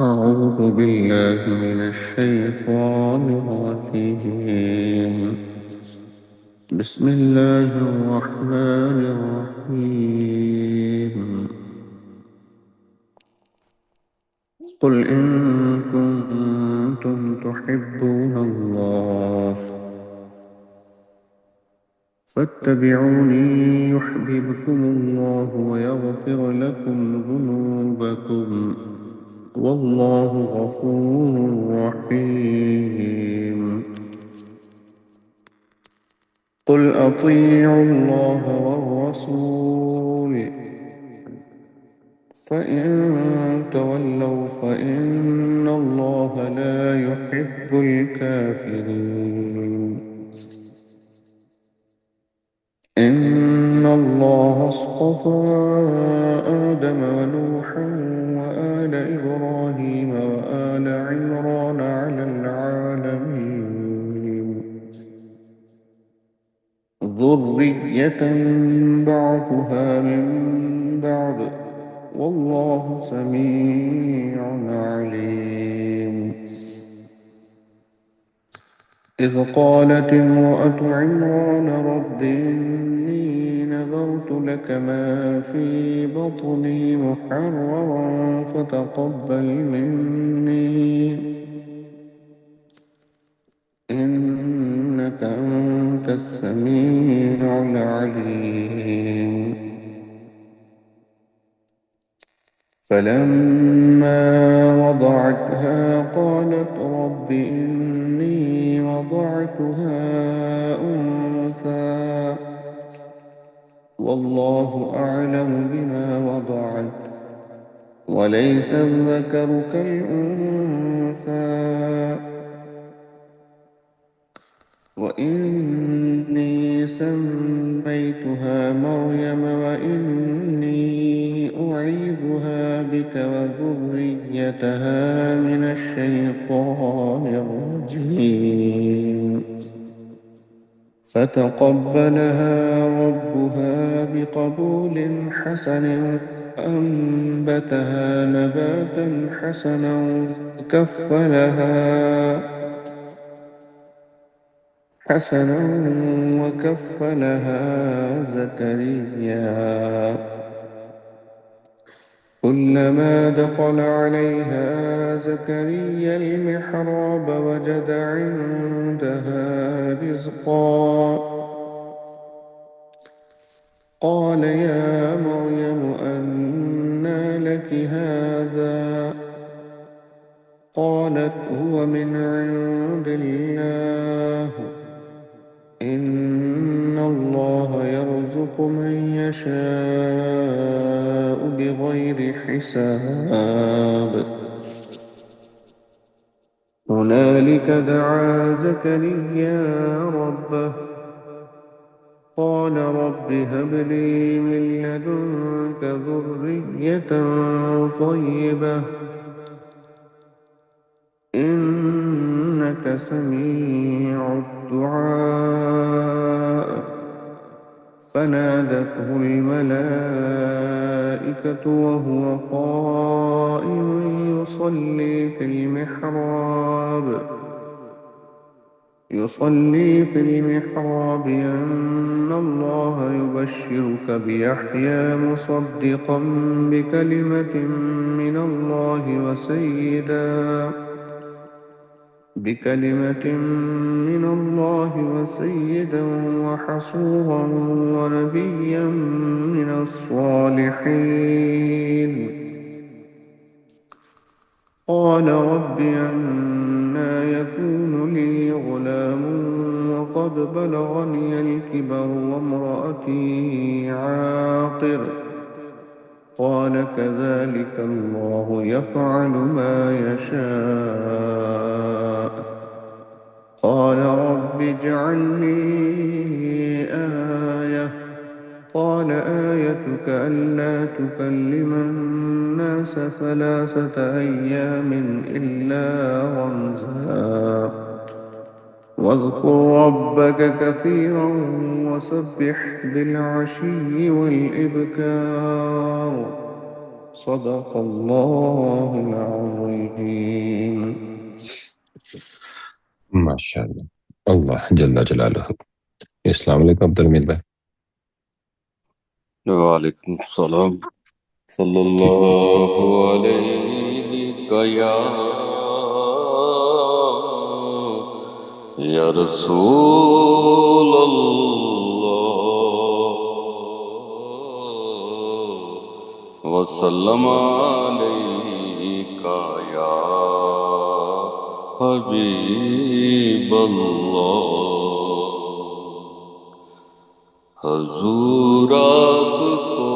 أعوذ بالله من الشيطان الرجيم. بسم الله الرحمن الرحيم. قل إن كنتم تحبون الله فاتبعوني يحببكم الله ويغفر لكم ذنوبكم والله غفور رحيم. قل أطيعوا الله والرسول فإن تولوا فإن الله لا يحب الكافرين. إن الله اصطفى آدم ونوحا وآل إبراهيم وآل عمران على العالمين ذرية بعضها من بعض والله سميع عليم. إذ قالت امرأة عمران رب إني نذرت لك ما في بطني محررا فتقبل مني إنك أنت السميع العليم. فلما وضعتها قالت رب إني وضعتها أنثى والله أعلم بما وضعت وليس الذكر كالأنثى وإني سميتها مريم وإني أعيذها بك وذريتها من الشيطان الرجيم. فتقبلها ربها بقبول حسن وأنبتها نباتا حسنا وكفلها زكريا. كلما دخل عليها زكريا المحراب وجد عندها رزقا قال يا مريم أنى لك هذا قالت هو من عند الله إن الله يرزق من يشاء بغير حساب. هنالك دعا زكريا ربه قال رب هب لي من لدنك ذرية طيبة إنك سميع الدعاء. فنادته الملائكة وهو قائم يصلي في المحراب أن الله يبشرك بيحيى مصدقا بكلمة من الله وسيدا وحصورا ونبيا من الصالحين. قال رب أنى يكون لي غلام وقد بلغني الكبر وامرأتي عاقر قال كذلك الله يفعل ما يشاء. قال رب اجعل لي آية قال آيتك ألا تكلم الناس 3 أيام إلا رمزا واذكر ربك كثيرا وسبح بالعشي والإبكار. صدق الله العظيم. ماشاء اللہ، اللہ جل جلالہ۔ السلام علیکم عبد الحمید بھائی۔ وعلیکم السلام۔ صلی اللہ علیہ یا رسول اللہ وسلم علیکہ یا حبیب اللہ۔ حضور آپ کو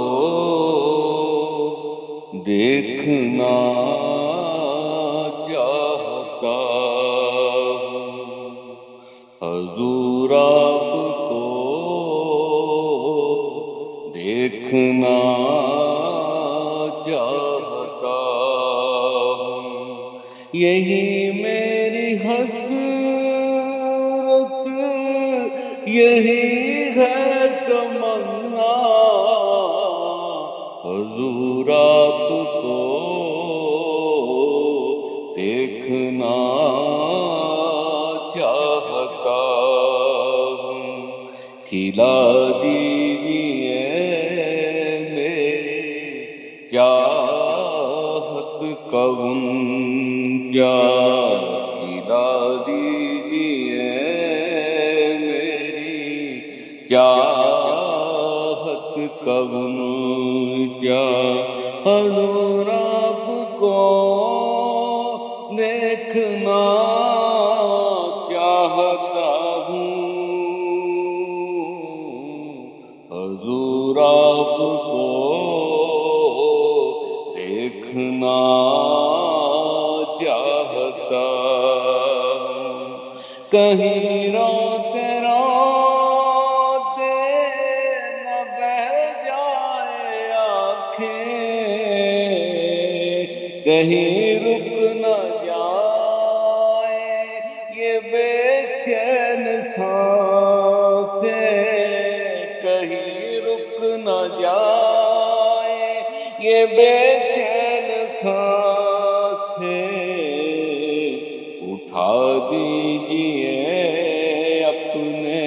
دیکھنا چاہتا ہوں، حضور آپ کو دیکھنا چاہتا ہوں، یہی میری حسرت، یہی ہے تمنا، حضور آپ کو دیکھنا چاہتا ہوں، کھلا دیجیے میری چاہت کا غنچہ، کھلا دیجیے میری چاہت کا غنچہ، حضور آپ کو دیکھنا چاہتا ہوں، حضور آپ کو دیکھنا چاہتا ہوں، کہیں روتے روتے نہ بہہ جائے آنکھیں، کہیں رک نہ جائے یہ بے چین سانسیں، کہیں رک نہ جائے یہ بے چین سانسیں، اٹھا دیجیے اپنے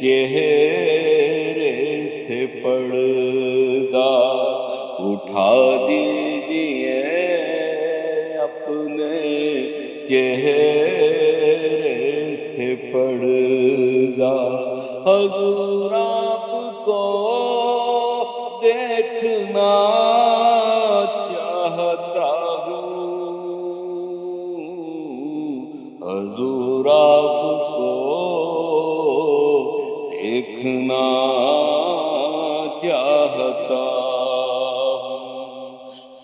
چہرے سے پردہ، اٹھا دیجیے اپنے چہرے سے پردہ، حضور آپ کو دیکھنا چاہتا ہوں، حضور آپ کو دیکھنا چاہتا ہوں،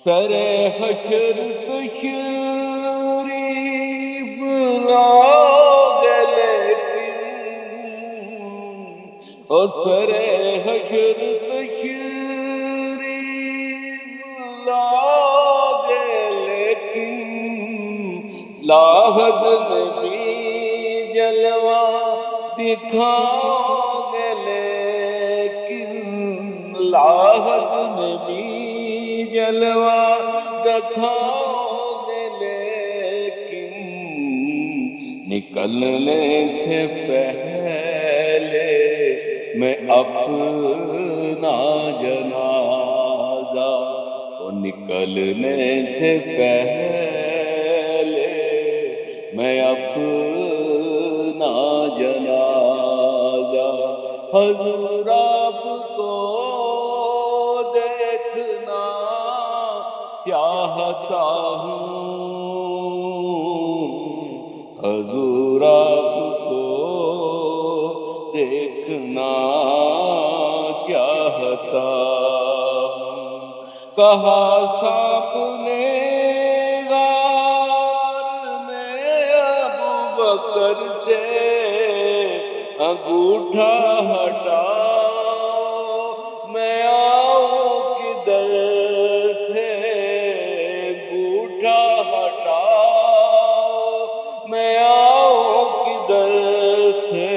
سر حشر تشریف لاؤگے لیکن، او سر حشر تشریف لاؤگے لیکن، لاحد میں بھی جلوہ دکھاؤگے لیکن، لاحد میں بھی جلوہ دکھاؤگے لیکن، نکلنے سے پہلے میں اپنا جنازہ، وہ نکلنے سے پہلے میں اپنا جنازہ، حضور آپ کو دیکھنا چاہتا ہوں، حضور آپ کو دیکھنا چاہتا ہوں، کہا سانپ نے غار میں ابوبکر سے انگوٹھا ہٹاؤ، میں آؤں کدھر سے انگوٹھا ہٹاؤ، میں آؤں کدھر سے،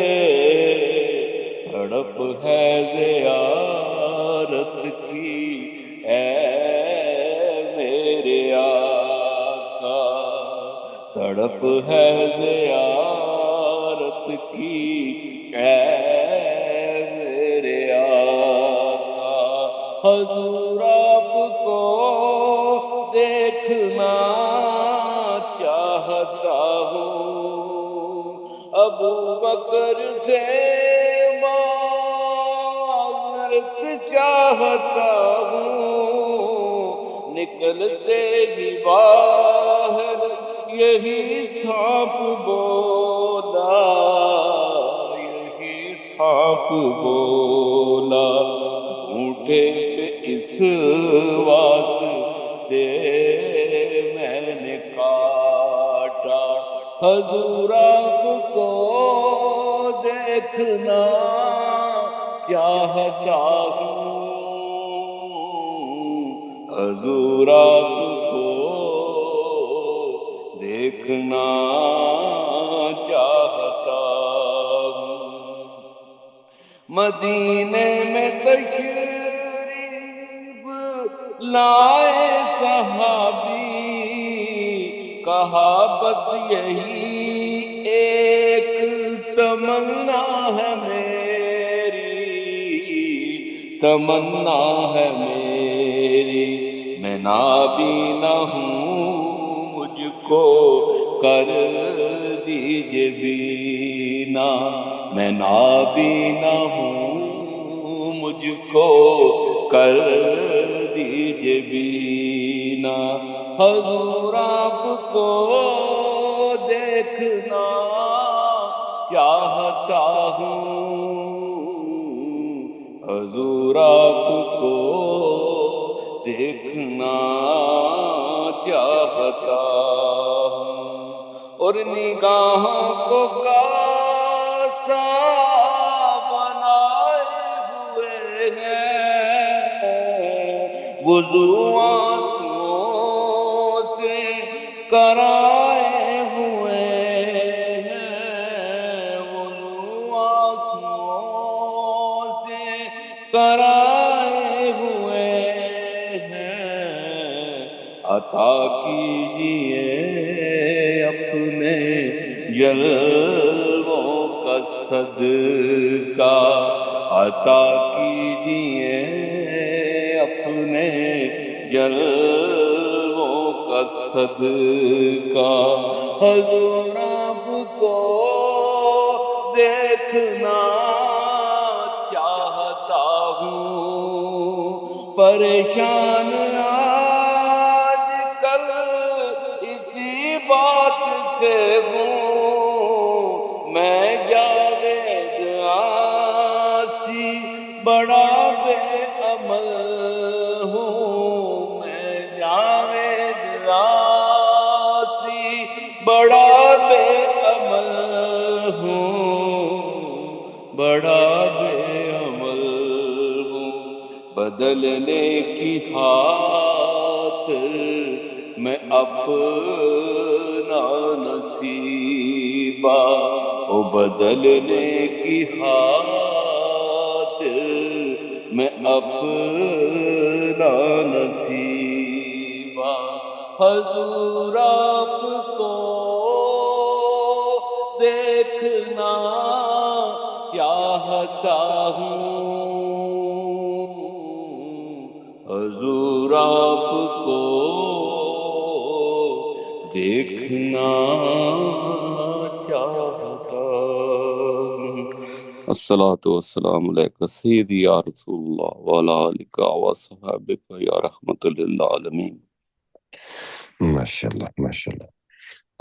تڑپ ہے زیارت کی اے میرے آقا، تڑپ ہے زیارت کی اے میرے آقا حضور آپ کو دیکھنا چاہتا ہوں ابو بکر سے معذرت چاہتا ہوں نکلتے ہی باہر یہی سانپ بولا یہی سانپ بولا گھونٹے پہ اس واسطے میں نے کاٹا حضور آپ کو دیکھنا چاہتا ہوں حضور آپ کو دیکھنا چاہتا ہوں مدینے میں تشریف لائے صحابی کہا بس یہی ایک تمنا ہے میری تمنا ہے میری میں نابینا ہوں مجھ کو کر دیجئے بینا میں نابینا ہوں مجھ کو کر دیجئے بینا حضور آپ کو دیکھنا چاہتا ہوں حضور آپ کو دیکھنا چاہتا ہوں اور نگاہوں کو کاسا بنائے ہوئے ہیں وضو آنسوؤں سے کرائے ہوئے ہیں وضو آنسوؤں سے کرائے ہوئے ہیں عطا کیجئے اپنے جلووں کا صدقہ عطا کیجئے اپنے جلووں کا صدقہ حضور آپ کو دیکھنا چاہتا ہوں پریشان آج کل اسی بات سے ہوں میں جاوید آسی بڑا بے عمل ہوں میں جاوید آسی بڑا بے عمل ہوں بڑا بے عمل ہوں بدلنے کی خاطر میں اپنا نصیبہ او بدلنے کی خاطر میں اپنا نصیبہ حضور آپ کو دیکھنا چاہتا ہوں حضور آپ کو دیکھنا چاہتا ہوں الصلاۃ والسلام علیک سیدی یا رسول اللہ وعلی آلک وصحابک یا رحمت للعالمین ماشاءاللہ ماشاءاللہ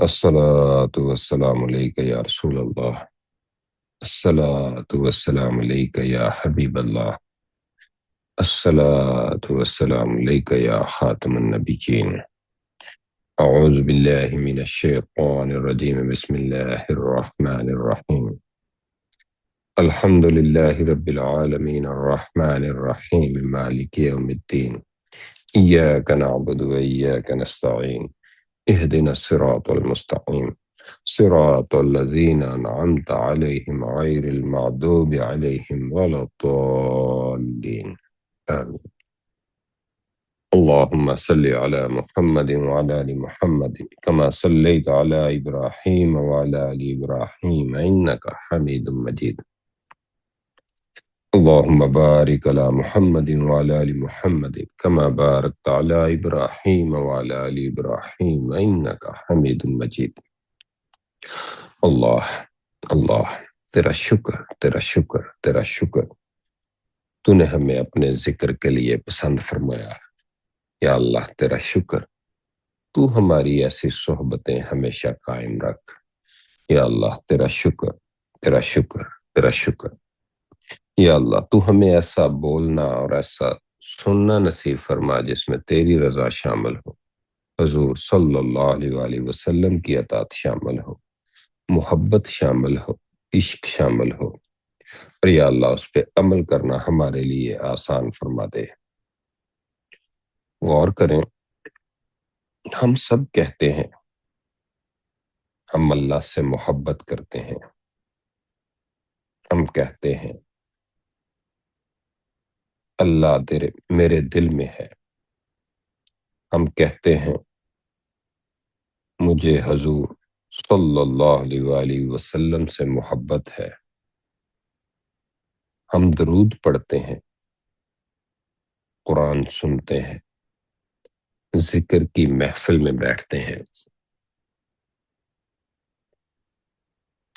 الصلاۃ والسلام علیک یا رسول اللہ الصلاۃ والسلام علیک یا حبیب اللہ الصلاۃ والسلام علیک یا خاتم النبیین اعوذ باللہ من الشیطان الرجیم بسم اللہ الرحمن الرحیم الحمد للہ رب العالمین الرحمن الرحیم مالک یوم الدین ایاک نعبد و ایاک نستعین اهدنا الصراط المستقیم صراط الذین انعمت علیہم غیر المغضوب علیہم ولا الضالین آمین اللهم صل على محمد وعلى آل محمد كما صليت على إبراهيم وعلى آل إبراهيم إنك حميد مجيد. اللهم بارك على محمد وعلى آل محمد كما باركت على إبراهيم وعلى آل إبراهيم إنك حميد مجيد. اللہ اللہ تیرا شکر تیرا شکر تیرا شکر، تو نے ہمیں اپنے ذکر کے لیے پسند فرمایا. یا اللہ تیرا شکر، تو ہماری ایسی صحبتیں ہمیشہ قائم رکھ. یا اللہ تیرا شکر تیرا شکر تیرا شکر. یا اللہ تو ہمیں ایسا بولنا اور ایسا سننا نصیب فرما جس میں تیری رضا شامل ہو، حضور صلی اللہ علیہ وآلہ وسلم کی اطاعت شامل ہو، محبت شامل ہو، عشق شامل ہو، اور یا اللہ اس پہ عمل کرنا ہمارے لیے آسان فرما دے. غور کریں، ہم سب کہتے ہیں ہم اللہ سے محبت کرتے ہیں، ہم کہتے ہیں اللہ میرے دل میں ہے، ہم کہتے ہیں مجھے حضور صلی اللہ علیہ وآلہ وسلم سے محبت ہے، ہم درود پڑھتے ہیں، قرآن سنتے ہیں، ذکر کی محفل میں بیٹھتے ہیں،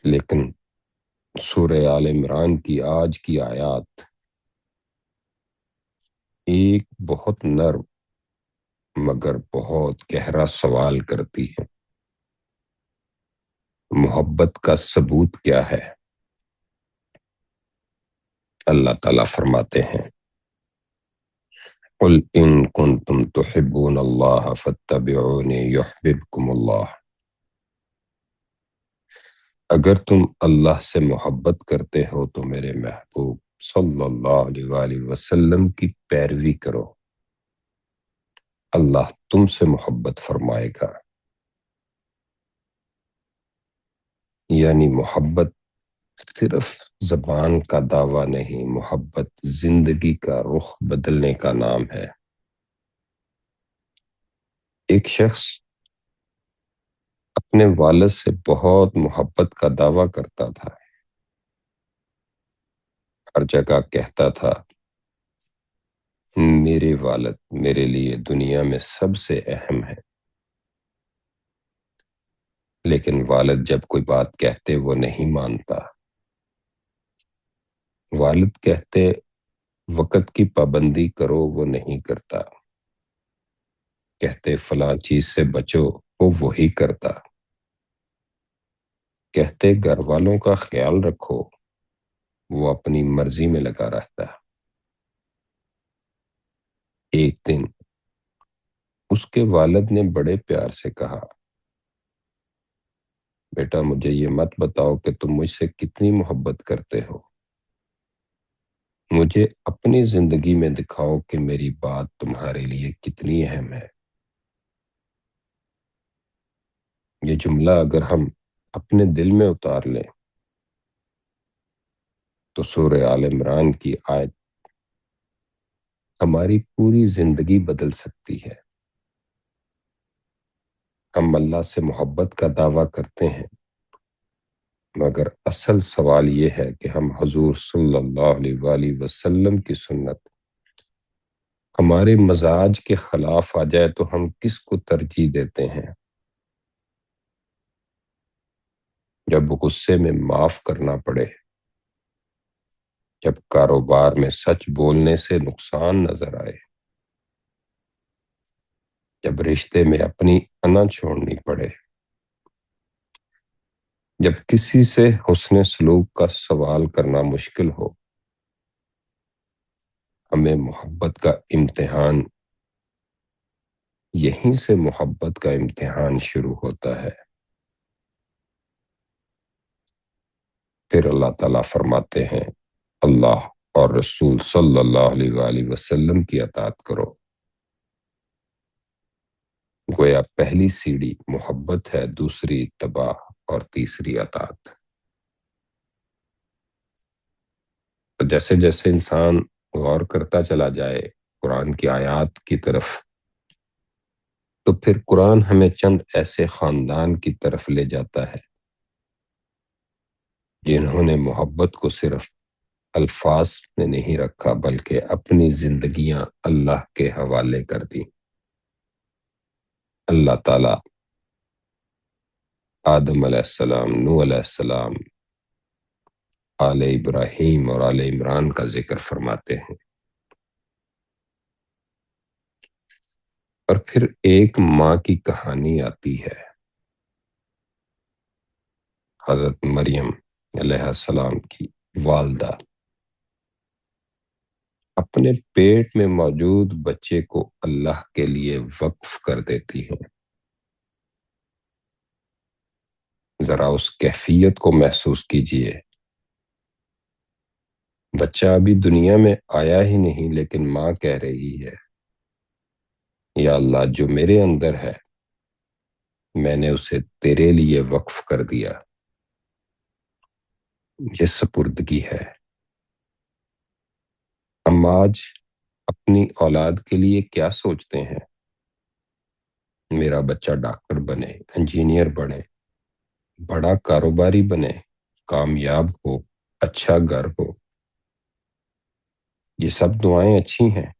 لیکن سورہ آل عمران کی آج کی آیات ایک بہت نرم مگر بہت گہرا سوال کرتی ہے. محبت کا ثبوت کیا ہے؟ اللہ تعالیٰ فرماتے ہیں قُلْ إِن كُنتُمْ تُحِبُّونَ اللَّهَ فَاتَّبِعُونِي يُحْبِبْكُمُ اللَّهُ. اگر تم اللہ سے محبت کرتے ہو تو میرے محبوب صلی اللہ علیہ وآلہ وسلم کی پیروی کرو، اللہ تم سے محبت فرمائے گا. یعنی محبت صرف زبان کا دعویٰ نہیں، محبت زندگی کا رخ بدلنے کا نام ہے. ایک شخص اپنے والد سے بہت محبت کا دعویٰ کرتا تھا، ہر جگہ کہتا تھا میرے والد میرے لیے دنیا میں سب سے اہم ہے. لیکن والد جب کوئی بات کہتے وہ نہیں مانتا. والد کہتے وقت کی پابندی کرو، وہ نہیں کرتا. کہتے فلاں چیز سے بچو، وہ وہی کرتا. کہتے گھر والوں کا خیال رکھو، وہ اپنی مرضی میں لگا رہتا. ایک دن اس کے والد نے بڑے پیار سے کہا بیٹا مجھے یہ مت بتاؤ کہ تم مجھ سے کتنی محبت کرتے ہو، مجھے اپنی زندگی میں دکھاؤ کہ میری بات تمہارے لیے کتنی اہم ہے. یہ جملہ اگر ہم اپنے دل میں اتار لیں تو سورہ آل عمران کی آیت ہماری پوری زندگی بدل سکتی ہے. ہم اللہ سے محبت کا دعویٰ کرتے ہیں، مگر اصل سوال یہ ہے کہ ہم حضور صلی اللہ علیہ وآلہ وسلم کی سنت ہمارے مزاج کے خلاف آ جائے تو ہم کس کو ترجیح دیتے ہیں؟ جب غصے میں معاف کرنا پڑے، جب کاروبار میں سچ بولنے سے نقصان نظر آئے، جب رشتے میں اپنی انا چھوڑنی پڑے، جب کسی سے حسن سلوک کا سوال کرنا مشکل ہو، ہمیں محبت کا امتحان، یہیں سے محبت کا امتحان شروع ہوتا ہے. پھر اللہ تعالیٰ فرماتے ہیں اللہ اور رسول صلی اللہ علیہ وآلہ وسلم کی اطاعت کرو. گویا پہلی سیڑھی محبت ہے، دوسری اتباع اور تیسری اطاعت. جیسے جیسے انسان غور کرتا چلا جائے، قرآن کی آیات کی طرف تو پھر قرآن ہمیں چند ایسے خاندان کی طرف لے جاتا ہے جنہوں نے محبت کو صرف الفاظ میں نہیں رکھا بلکہ اپنی زندگیاں اللہ کے حوالے کر دی۔ اللہ تعالیٰ آدم علیہ السلام، نوح علیہ السلام، آل ابراہیم اور آل عمران کا ذکر فرماتے ہیں، اور پھر ایک ماں کی کہانی آتی ہے، حضرت مریم علیہ السلام کی والدہ اپنے پیٹ میں موجود بچے کو اللہ کے لیے وقف کر دیتی ہیں۔ ذرا اس کیفیت کو محسوس کیجئے، بچہ ابھی دنیا میں آیا ہی نہیں لیکن ماں کہہ رہی ہے، یا اللہ جو میرے اندر ہے میں نے اسے تیرے لیے وقف کر دیا۔ یہ سپردگی ہے۔ ہم آج اپنی اولاد کے لیے کیا سوچتے ہیں؟ میرا بچہ ڈاکٹر بنے، انجینئر بنے، بڑا کاروباری بنے، کامیاب ہو، اچھا گھر ہو۔ یہ سب دعائیں اچھی ہیں،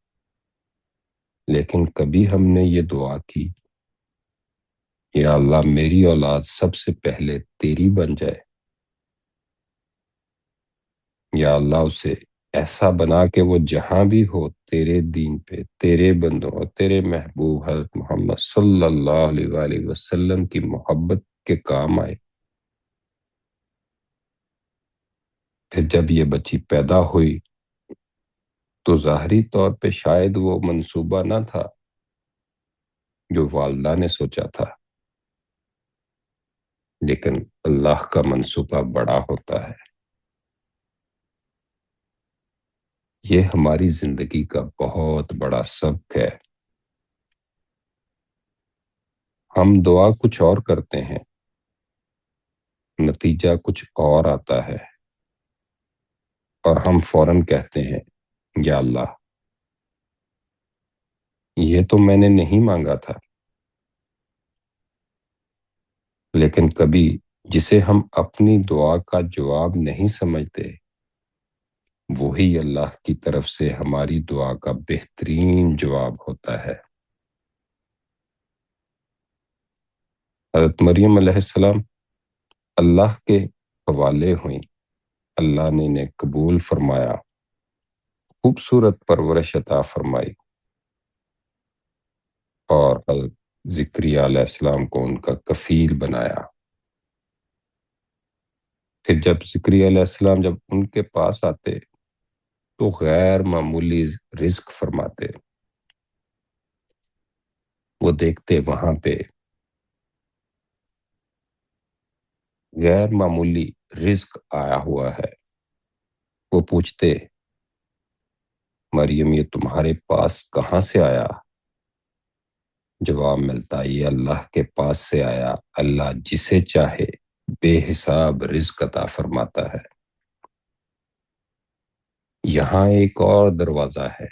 لیکن کبھی ہم نے یہ دعا کی، یا اللہ میری اولاد سب سے پہلے تیری بن جائے، یا اللہ اسے ایسا بنا کہ وہ جہاں بھی ہو تیرے دین پہ، تیرے بندوں اور تیرے محبوب حضرت محمد صلی اللہ علیہ وآلہ وسلم کی محبت کے کام آئے۔ پھر جب یہ بچی پیدا ہوئی تو ظاہری طور پہ شاید وہ منصوبہ نہ تھا جو والدہ نے سوچا تھا، لیکن اللہ کا منصوبہ بڑا ہوتا ہے۔ یہ ہماری زندگی کا بہت بڑا سبق ہے۔ ہم دعا کچھ اور کرتے ہیں، نتیجہ کچھ اور آتا ہے، اور ہم فوراً کہتے ہیں یا اللہ یہ تو میں نے نہیں مانگا تھا۔ لیکن کبھی جسے ہم اپنی دعا کا جواب نہیں سمجھتے، وہی اللہ کی طرف سے ہماری دعا کا بہترین جواب ہوتا ہے۔ حضرت مریم علیہ السلام اللہ کے حوالے ہوئیں، اللہ نے انہیں قبول فرمایا، خوبصورت پرورش عطا فرمائی، اور حضرت زکریا علیہ السلام کو ان کا کفیل بنایا۔ پھر جب زکریا علیہ السلام جب ان کے پاس آتے تو غیر معمولی رزق فرماتے۔ وہ دیکھتے وہاں پہ غیر معمولی رزق آیا ہوا ہے، وہ پوچھتے مریم یہ تمہارے پاس کہاں سے آیا؟ جواب ملتا یہ اللہ کے پاس سے آیا، اللہ جسے چاہے بے حساب رزق عطا فرماتا ہے۔ یہاں ایک اور دروازہ ہے،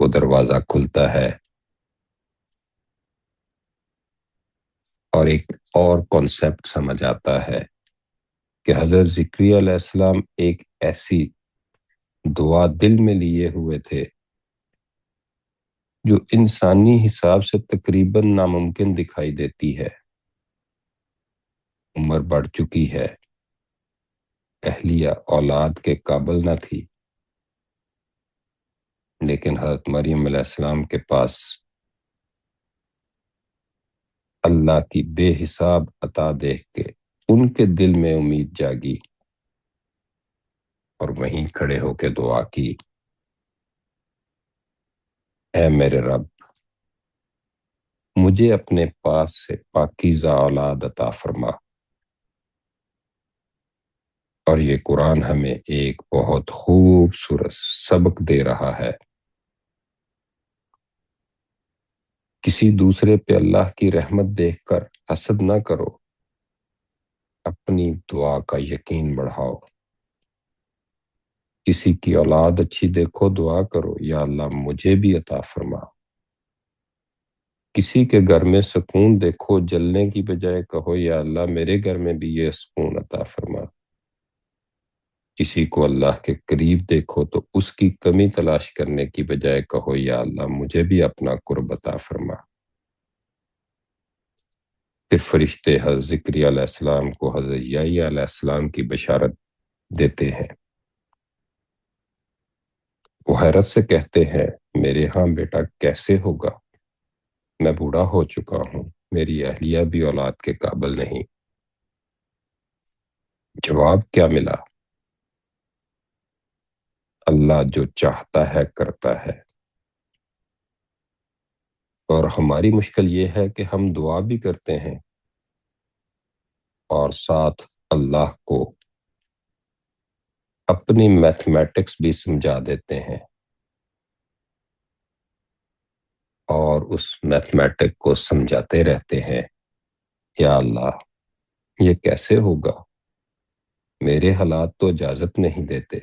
وہ دروازہ کھلتا ہے اور ایک اور کانسیپٹ سمجھ آتا ہے کہ حضرت زکریا علیہ السلام ایک ایسی دعا دل میں لیے ہوئے تھے جو انسانی حساب سے تقریباً ناممکن دکھائی دیتی ہے۔ عمر بڑھ چکی ہے، اہلیہ اولاد کے قابل نہ تھی، لیکن حضرت مریم علیہ السلام کے پاس اللہ کی بے حساب عطا دیکھ کے ان کے دل میں امید جاگی، اور وہیں کھڑے ہو کے دعا کی، اے میرے رب مجھے اپنے پاس سے پاکیزہ اولاد عطا فرما۔ اور یہ قرآن ہمیں ایک بہت خوبصورت سبق دے رہا ہے، کسی دوسرے پہ اللہ کی رحمت دیکھ کر حسد نہ کرو، اپنی دعا کا یقین بڑھاؤ۔ کسی کی اولاد اچھی دیکھو، دعا کرو یا اللہ مجھے بھی عطا فرما۔ کسی کے گھر میں سکون دیکھو، جلنے کی بجائے کہو یا اللہ میرے گھر میں بھی یہ سکون عطا فرما۔ کسی کو اللہ کے قریب دیکھو تو اس کی کمی تلاش کرنے کی بجائے کہو یا اللہ مجھے بھی اپنا قرب عطا فرما۔ پھر فرشتے حضرت زکریا علیہ السلام کو حضرت یحییٰ علیہ السلام کی بشارت دیتے ہیں۔ وہ حیرت سے کہتے ہیں میرے ہاں بیٹا کیسے ہوگا، میں بوڑھا ہو چکا ہوں، میری اہلیہ بھی اولاد کے قابل نہیں۔ جواب کیا ملا؟ اللہ جو چاہتا ہے کرتا ہے۔ اور ہماری مشکل یہ ہے کہ ہم دعا بھی کرتے ہیں اور ساتھ اللہ کو اپنی میتھمیٹکس بھی سمجھا دیتے ہیں، اور اس میتھمیٹک کو سمجھاتے رہتے ہیں یا اللہ یہ کیسے ہوگا، میرے حالات تو اجازت نہیں دیتے،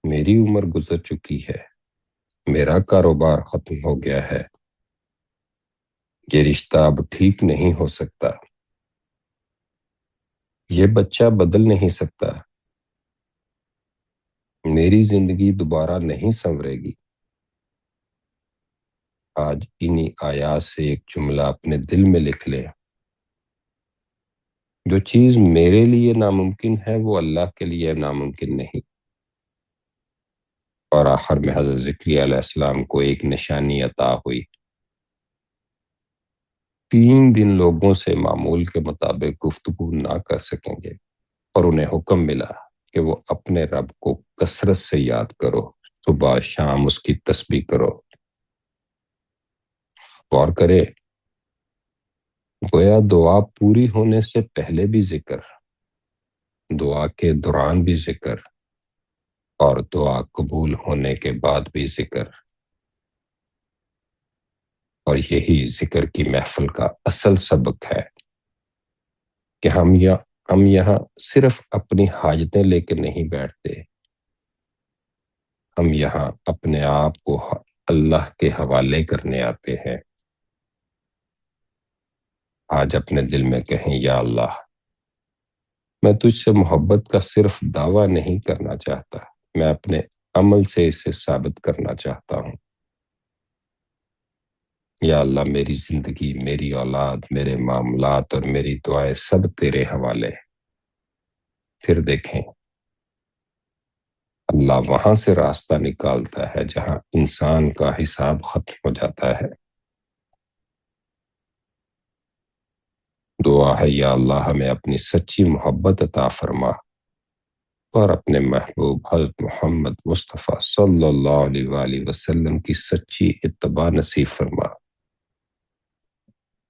میری عمر گزر چکی ہے، میرا کاروبار ختم ہو گیا ہے، یہ رشتہ اب ٹھیک نہیں ہو سکتا، یہ بچہ بدل نہیں سکتا، میری زندگی دوبارہ نہیں سنورے گی۔ آج انہی آیات سے ایک جملہ اپنے دل میں لکھ لے، جو چیز میرے لیے ناممکن ہے وہ اللہ کے لیے ناممکن نہیں۔ اور آخر میں حضرت زکریا علیہ السلام کو ایک نشانی عطا ہوئی۔ 3 دن لوگوں سے معمول کے مطابق گفتگو نہ کر سکیں گے، اور انہیں حکم ملا کہ وہ اپنے رب کو کثرت سے یاد کرو، صبح شام اس کی تسبیح کرو۔ غور کرے، گویا دعا پوری ہونے سے پہلے بھی ذکر، دعا کے دوران بھی ذکر، اور دعا قبول ہونے کے بعد بھی ذکر۔ اور یہی ذکر کی محفل کا اصل سبق ہے کہ ہم یہاں صرف اپنی حاجتیں لے کے نہیں بیٹھتے، ہم یہاں اپنے آپ کو اللہ کے حوالے کرنے آتے ہیں۔ آج اپنے دل میں کہیں یا اللہ میں تجھ سے محبت کا صرف دعویٰ نہیں کرنا چاہتا، میں اپنے عمل سے اسے ثابت کرنا چاہتا ہوں۔ یا اللہ میری زندگی، میری اولاد، میرے معاملات اور میری دعائیں سب تیرے حوالے۔ پھر دیکھیں اللہ وہاں سے راستہ نکالتا ہے جہاں انسان کا حساب ختم ہو جاتا ہے۔ دعا ہے یا اللہ ہمیں اپنی سچی محبت عطا فرما، اور اپنے محبوب حضرت محمد مصطفیٰ صلی اللہ علیہ وآلہ وسلم کی سچی اتباع نصیب فرما۔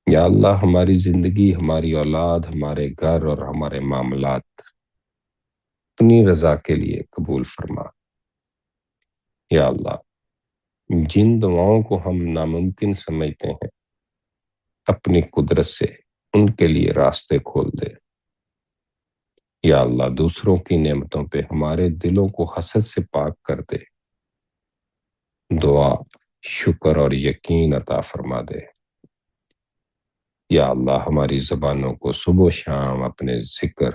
یا اللہ ہماری زندگی، ہماری اولاد، ہمارے گھر اور ہمارے معاملات اپنی رضا کے لیے قبول فرما۔ یا اللہ جن دعاؤں کو ہم ناممکن سمجھتے ہیں اپنی قدرت سے ان کے لیے راستے کھول دے۔ یا اللہ دوسروں کی نعمتوں پہ ہمارے دلوں کو حسد سے پاک کر دے، دعا، شکر اور یقین عطا فرما دے۔ یا اللہ ہماری زبانوں کو صبح و شام اپنے ذکر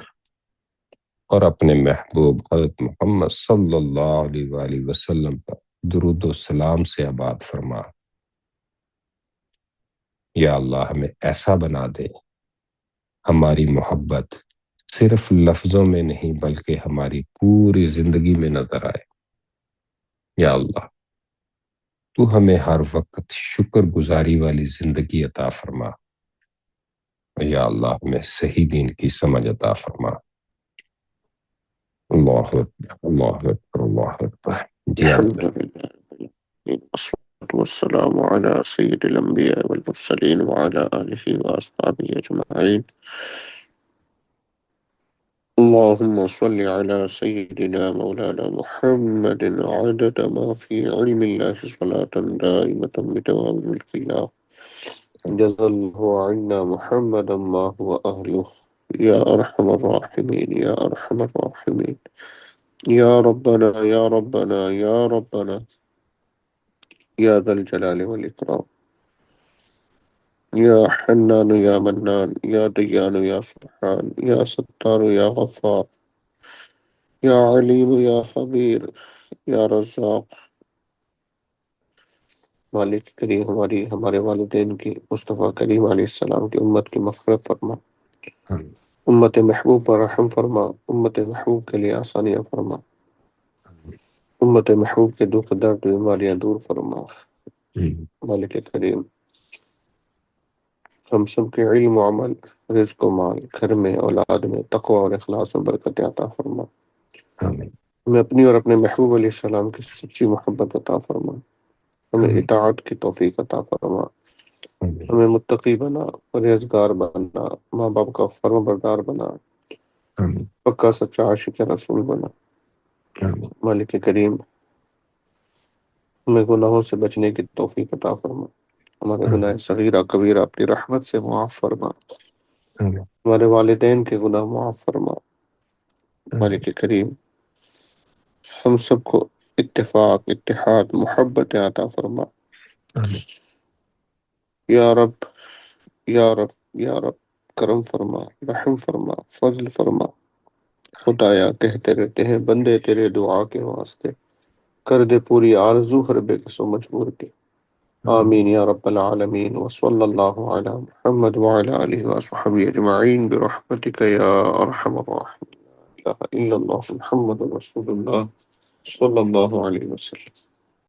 اور اپنے محبوب حضرت محمد صلی اللہ علیہ وآلہ وسلم پر درود و سلام سے آباد فرما۔ یا اللہ ہمیں ایسا بنا دے ہماری محبت صرف لفظوں میں نہیں بلکہ ہماری پوری زندگی میں نظر آئے۔ یا اللہ تو ہمیں ہر وقت شکر گزاری والی زندگی عطا فرما۔ یا اللہ ہمیں صحیح دین کی سمجھ عطا فرما۔ اللہ اکبر، اللہ اکبر، اللہ اکبر۔ جی الحمد لله والصلاة والسلام على سيد الأنبياء والمرسلين وعلى آله وأصحابه أجمعين. اللهم صل على سيدنا مولانا محمد عدد ما في علم الله صلاة دائمة بدوام ملك الله. جزا الله عنا محمدا ما هو أهله يا أرحم الراحمين يا أرحم الراحمين. يا ربنا يا ربنا يا ربنا يا ذا الجلال والإكرام. یا حنان یا منان یا دیان یا سبحان یا ستار یا غفار یا علیم یا خبیر یا رزاق۔ مالک کریم ہمارے والدین کی، مصطفیٰ کریم علیہ السلام کی امت کی مغفرت فرما، آمین امت محبوب پر رحم فرما، امت محبوب کے لیے آسانیاں فرما، امت محبوب کے دکھ درد بیماریاں دور فرما۔ مالک کریم ہم سب کے علم و عمل، رزق و مال، گھر میں، اولاد میں، تقوی اور اخلاص میں برکت عطا فرما۔ آمین ہمیں اپنی اور اپنے محبوب علیہ السلام کی سچی محبت عطا فرما، ہمیں آمین اطاعت کی توفیق عطا فرما، آمین ہمیں متقی بنا، پرہیزگار بنا، ماں باپ کا فرما بردار بنا، آمین پکا سچا عاشق رسول بنا۔ آمین مالک کریم ہمیں گناہوں سے بچنے کی توفیق عطا فرما، ہمارے گناہ صغیرہ کبیرہ اپنی رحمت سے معاف فرما، آمین ہمارے والدین کے گناہ معاف فرما۔ مالک کریم ہم سب کو اتفاق، اتحاد، محبت عطا فرما۔ آمین یا رب یا رب یا رب کرم فرما، رحم فرما، فضل فرما۔ خدایا کہتے رہتے ہیں بندے تیرے دعا کے واسطے، کر دے پوری آرزو ہر بے کس و مجبور کی۔ آمین یا رب العالمین، وصلی اللہ علی محمد وعلی آلہ وصحبہ اجمعین برحمتک یا ارحم الراحمین۔ لا الہ الا اللہ محمد رسول اللہ صلی اللہ علیہ وسلم۔